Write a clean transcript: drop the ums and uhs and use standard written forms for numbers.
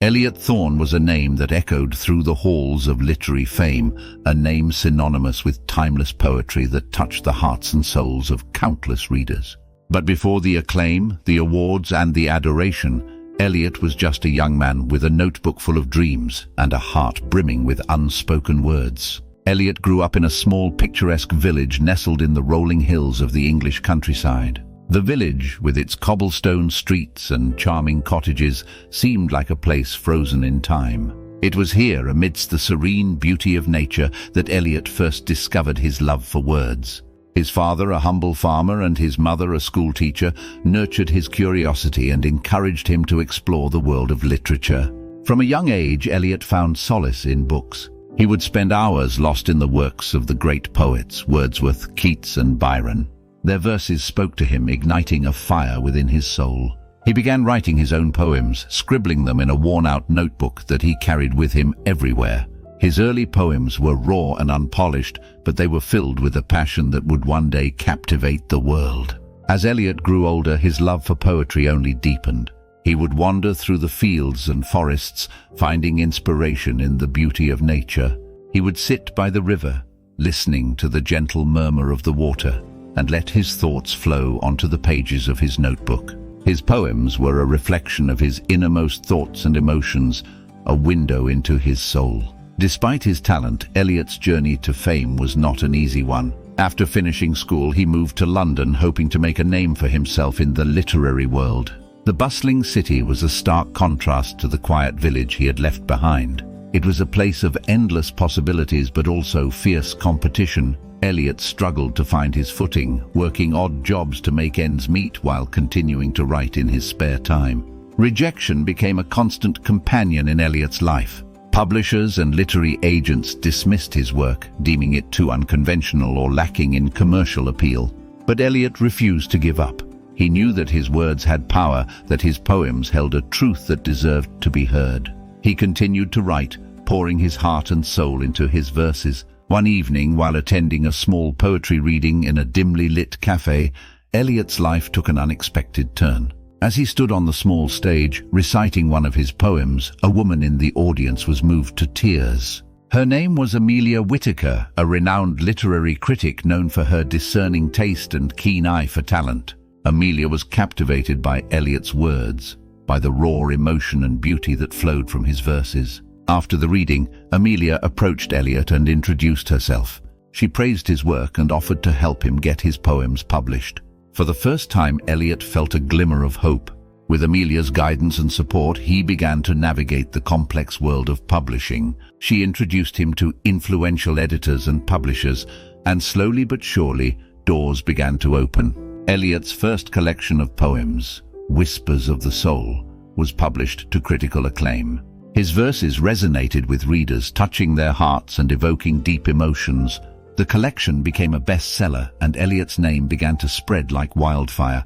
Eliot Thorne was a name that echoed through the halls of literary fame, a name synonymous with timeless poetry that touched the hearts and souls of countless readers. But before the acclaim, the awards, and the adoration, Eliot was just a young man with a notebook full of dreams and a heart brimming with unspoken words. Eliot grew up in a small, picturesque village nestled in the rolling hills of the English countryside. The village, with its cobblestone streets and charming cottages, seemed like a place frozen in time. It was here, amidst the serene beauty of nature, that Eliot first discovered his love for words. His father, a humble farmer, and his mother, a schoolteacher, nurtured his curiosity and encouraged him to explore the world of literature. From a young age, Eliot found solace in books. He would spend hours lost in the works of the great poets, Wordsworth, Keats, and Byron. Their verses spoke to him, igniting a fire within his soul. He began writing his own poems, scribbling them in a worn-out notebook that he carried with him everywhere. His early poems were raw and unpolished, but they were filled with a passion that would one day captivate the world. As Eliot grew older, his love for poetry only deepened. He would wander through the fields and forests, finding inspiration in the beauty of nature. He would sit by the river, listening to the gentle murmur of the water, and let his thoughts flow onto the pages of his notebook. His poems were a reflection of his innermost thoughts and emotions, a window into his soul. Despite his talent, Eliot's journey to fame was not an easy one. After finishing school, he moved to London, hoping to make a name for himself in the literary world. The bustling city was a stark contrast to the quiet village he had left behind. It was a place of endless possibilities, but also fierce competition. Eliot struggled to find his footing, working odd jobs to make ends meet while continuing to write in his spare time. Rejection became a constant companion in Eliot's life. Publishers and literary agents dismissed his work, deeming it too unconventional or lacking in commercial appeal. But Eliot refused to give up. He knew that his words had power, that his poems held a truth that deserved to be heard. He continued to write, pouring his heart and soul into his verses. One evening, while attending a small poetry reading in a dimly lit cafe, Eliot's life took an unexpected turn. As he stood on the small stage, reciting one of his poems, a woman in the audience was moved to tears. Her name was Amelia Whittaker, a renowned literary critic known for her discerning taste and keen eye for talent. Amelia was captivated by Eliot's words, by the raw emotion and beauty that flowed from his verses. After the reading, Amelia approached Eliot and introduced herself. She praised his work and offered to help him get his poems published. For the first time, Eliot felt a glimmer of hope. With Amelia's guidance and support, he began to navigate the complex world of publishing. She introduced him to influential editors and publishers, and slowly but surely, doors began to open. Eliot's first collection of poems, Whispers of the Soul, was published to critical acclaim. His verses resonated with readers, touching their hearts and evoking deep emotions. The collection became a bestseller, and Eliot's name began to spread like wildfire.